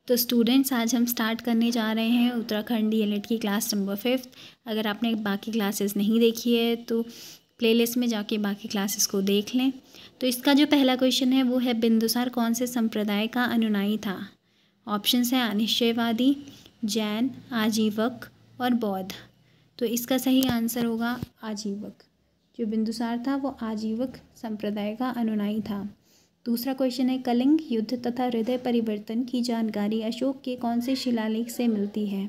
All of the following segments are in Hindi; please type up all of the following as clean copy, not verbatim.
तो स्टूडेंट्स, आज हम स्टार्ट करने जा रहे हैं उत्तराखंड डीएलएड की क्लास नंबर 5। अगर आपने बाकी क्लासेस नहीं देखी है तो प्लेलिस्ट में जाके बाकी क्लासेस को देख लें। तो इसका जो पहला क्वेश्चन है वो है, बिंदुसार कौन से संप्रदाय का अनुयायी था? ऑप्शंस हैं अनिश्चयवादी, जैन, आजीवक और बौद्ध। तो इसका सही आंसर होगा आजीवक। जो बिंदुसार था वो आजीवक संप्रदाय का अनुयायी था। दूसरा क्वेश्चन है, कलिंग युद्ध तथा हृदय परिवर्तन की जानकारी अशोक के कौन से शिलालेख से मिलती है?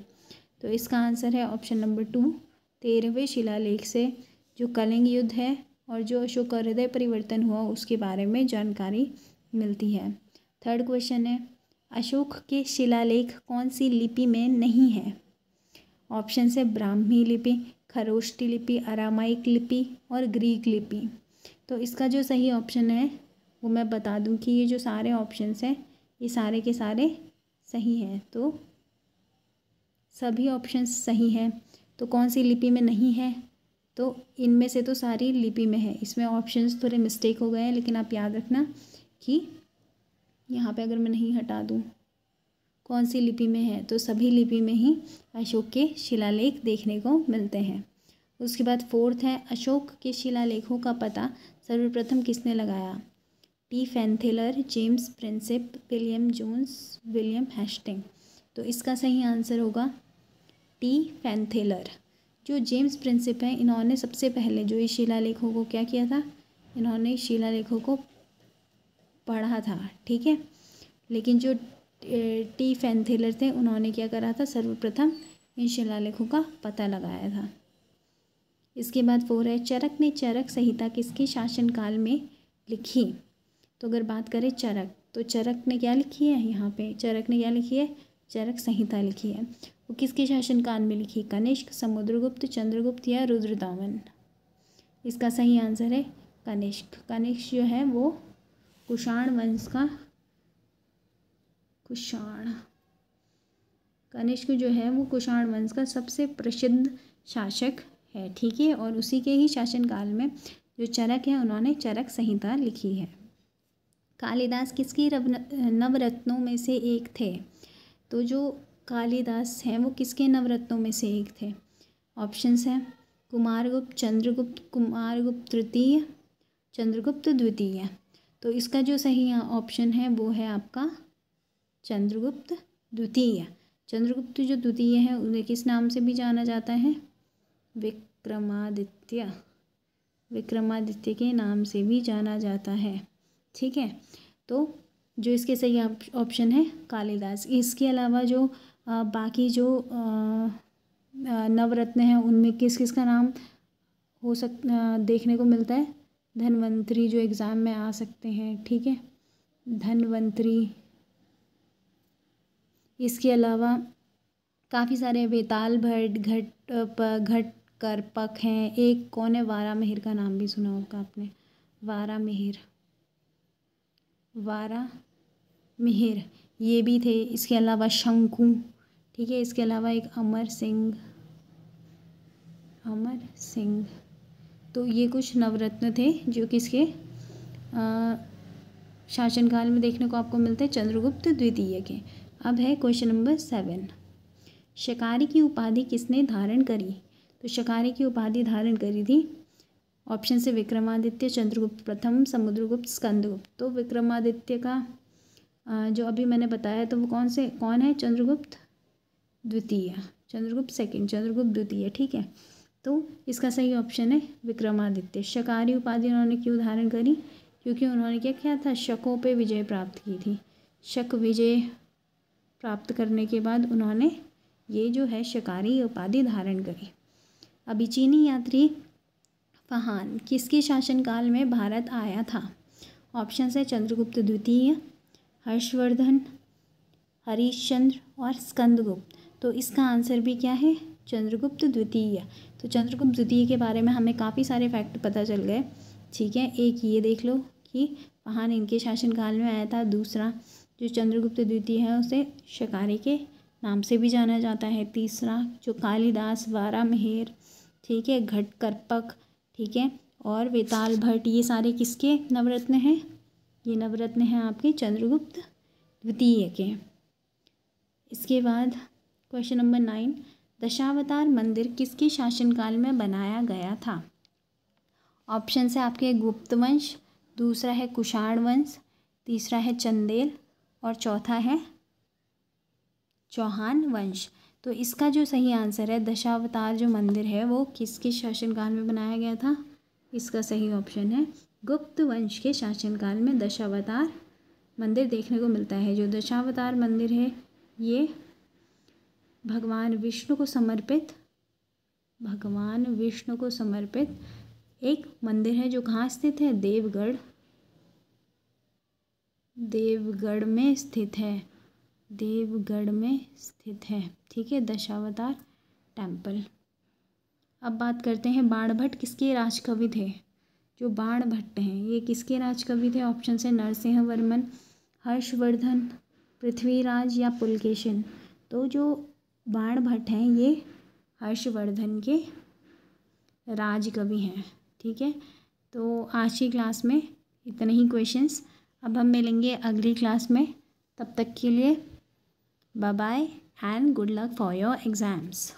तो इसका आंसर है ऑप्शन नंबर 2, 13वें शिलालेख से। जो कलिंग युद्ध है और जो अशोक का हृदय परिवर्तन हुआ उसके बारे में जानकारी मिलती है। थर्ड क्वेश्चन है, अशोक के शिलालेख कौन सी लिपि में नहीं है? ऑप्शन है ब्राह्मी लिपि, खरोष्टी लिपि, अरामाइक लिपि और ग्रीक लिपि। तो इसका जो सही ऑप्शन है वो मैं बता दूं कि ये जो सारे ऑप्शंस हैं ये सारे के सारे सही हैं। तो सभी ऑप्शंस सही हैं। तो कौन सी लिपि में नहीं है? तो इनमें से तो सारी लिपि में है। इसमें ऑप्शंस थोड़े मिस्टेक हो गए हैं, लेकिन आप याद रखना कि यहाँ पे अगर मैं नहीं हटा दूँ कौन सी लिपि में है, तो सभी लिपि में ही अशोक के शिलालेख देखने को मिलते हैं। उसके बाद फोर्थ है, अशोक के शिलालेखों का पता सर्वप्रथम किसने लगाया? Tieffenthaler, James Prinsep, William Jones, William Hasting. तो इसका सही आंसर होगा टी फैंथेलर। जो जेम्स प्रिंसिप हैं इन्होंने सबसे पहले जो इस शिलालेखों को क्या किया था, इन्होंने शिलालेखों को पढ़ा था, ठीक है। लेकिन जो टी फैंथेलर थे उन्होंने क्या करा था, सर्वप्रथम इन शिलालेखों का पता लगाया था। इसके बाद 4 है, चरक ने चरक संहिता किसके शासनकाल में लिखी? तो अगर बात करें चरक, तो चरक ने क्या लिखी है? यहाँ पे चरक ने क्या लिखी है? चरक संहिता लिखी है। वो किसके शासनकाल में लिखी? कनिष्क, समुद्रगुप्त, चंद्रगुप्त या रुद्रदामन? इसका सही आंसर है कनिष्क। कनिष्क जो है वो कुषाण वंश का कनिष्क जो है वो कुषाण वंश का सबसे प्रसिद्ध शासक है, ठीक है। और उसी के ही शासनकाल में जो चरक है उन्होंने चरक संहिता लिखी है। कालिदास किसकी नवरत्नों में से एक थे? तो जो कालिदास हैं वो किसके नवरत्नों में से एक थे? ऑप्शंस हैं कुमारगुप्त, चंद्रगुप्त, कुमारगुप्त तृतीय, चंद्रगुप्त द्वितीय। तो इसका जो सही ऑप्शन है वो है आपका चंद्रगुप्त द्वितीय। चंद्रगुप्त जो द्वितीय है उन्हें किस नाम से भी जाना जाता है? विक्रमादित्य। विक्रमादित्य के नाम से भी जाना जाता है, ठीक है। तो जो इसके सही ऑप्शन है कालिदास। इसके अलावा जो बाकी जो नवरत्न हैं उनमें किस किस का नाम देखने को मिलता है? धन्वंतरी, जो एग्ज़ाम में आ सकते हैं, ठीक है, धन्वंतरी। इसके अलावा काफ़ी सारे वेताल भट्ट, घट करपक हैं। एक कौन है? वारामिहिर का नाम भी सुना होगा आपने, वारामिहिर ये भी थे। इसके अलावा शंकु, ठीक है। इसके अलावा एक अमर सिंह। तो ये कुछ नवरत्न थे जो किसके शासनकाल में देखने को आपको मिलते हैं? चंद्रगुप्त द्वितीय के। अब है क्वेश्चन नंबर 7, शकारी की उपाधि किसने धारण करी? तो शकारी की उपाधि धारण करी थी, ऑप्शन से विक्रमादित्य, चंद्रगुप्त प्रथम, समुद्रगुप्त, स्कंदगुप्त। तो विक्रमादित्य का जो अभी मैंने बताया तो वो कौन है? चंद्रगुप्त द्वितीय, चंद्रगुप्त सेकंड, चंद्रगुप्त द्वितीय, ठीक है। तो इसका सही ऑप्शन है विक्रमादित्य। शकारी उपाधि उन्होंने क्यों धारण करी? क्योंकि उन्होंने क्या किया था? शकों पे विजय प्राप्त की थी। शक विजय प्राप्त करने के बाद उन्होंने ये जो है शकारी उपाधि धारण करी। अभी चीनी यात्री फहान किसके शासनकाल में भारत आया था? ऑप्शन है चंद्रगुप्त द्वितीय, हर्षवर्धन, हरिश्चंद्र और स्कंदगुप्त। तो इसका आंसर भी क्या है? चंद्रगुप्त द्वितीय। तो चंद्रगुप्त द्वितीय के बारे में हमें काफ़ी सारे फैक्ट पता चल गए, ठीक है। एक ये देख लो कि फहान इनके शासनकाल में आया था। दूसरा जो चंद्रगुप्त द्वितीय है उसे शकारी के नाम से भी जाना जाता है। तीसरा जो कालिदास, वारामिहिर, ठीक है, घटकरपक, ठीक है, और वेताल भट्ट, ये सारे किसके नवरत्न हैं? ये नवरत्न हैं आपके चंद्रगुप्त द्वितीय के। इसके बाद क्वेश्चन नंबर 9, दशावतार मंदिर किसके शासनकाल में बनाया गया था? ऑप्शन है आपके गुप्त वंश, दूसरा है कुषाण वंश, तीसरा है चंदेल और चौथा है चौहान वंश। तो इसका जो सही आंसर है, दशावतार जो मंदिर है वो किसके शासनकाल में बनाया गया था? इसका सही ऑप्शन है गुप्त वंश के शासनकाल में दशावतार मंदिर देखने को मिलता है। जो दशावतार मंदिर है ये भगवान विष्णु को समर्पित एक मंदिर है जो कहाँ स्थित है? देवगढ़ में स्थित है। ठीक है, दशावतार टेम्पल। अब बात करते हैं बाणभट्ट किसके राजकवि थे? जो बाणभट्ट हैं ये किसके राजकवि थे? ऑप्शन है नरसिंह वर्मन, हर्षवर्धन, पृथ्वीराज या पुलकेशिन। तो जो बाणभट्ट हैं ये हर्षवर्धन के राजकवि हैं। ठीक है, तो आज की क्लास में इतने ही क्वेश्चंस। अब हम मिलेंगे अगली क्लास में, तब तक के लिए bye bye and good luck for your exams.